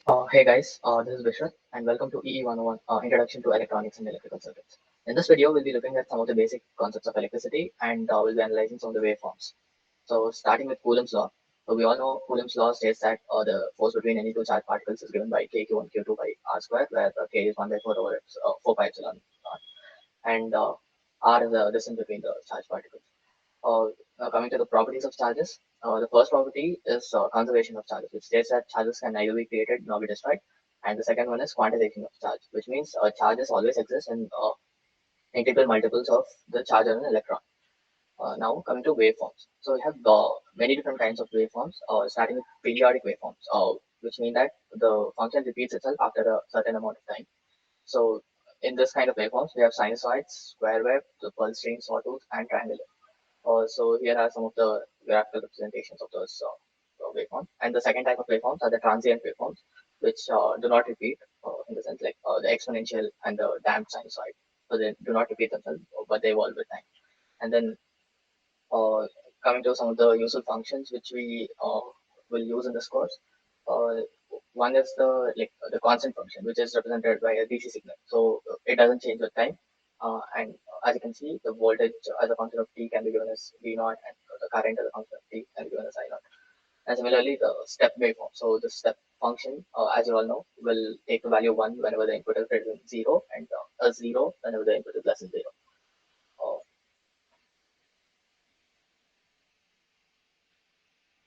Hey guys, this is Vishwa and welcome to EE 101 Introduction to Electronics and Electrical Circuits. In this video, we'll be looking at some of the basic concepts of electricity and we'll be analyzing some of the waveforms. So, starting with Coulomb's law. So, we all know Coulomb's law states that the force between any two charged particles is given by kq1 q2 by r square, where k is 1 by 4 over 4 pi epsilon naught, and r is the distance between the charged particles. Uh, Coming to the properties of charges, the first property is conservation of charges, which states that charges can neither be created nor be destroyed. And the second one is quantization of charge, which means charges always exist in integral multiples of the charge on an electron. Now coming to waveforms. So we have many different kinds of waveforms, starting with periodic waveforms, which mean that the function repeats itself after a certain amount of time. So in this kind of waveforms, we have sinusoids, square wave, the pulse stream, sawtooth, and triangular. So here are some of the graphical representations of those waveforms. And the second type of waveforms are the transient waveforms, which do not repeat in the sense like the exponential and the damped sinusoid. So they do not repeat themselves, but they evolve with time. And then uh, coming to some of the useful functions which we will use in this course. Uh, One is the constant function, which is represented by a DC signal. So it doesn't change with time. And as you can see, the voltage as a function of t can be given as V naught, and the current as a function of t can be given as I naught. And similarly, the step waveform. So the step function, as you all know, will take the value 1 whenever the input is greater than 0, and a 0 whenever the input is less than 0.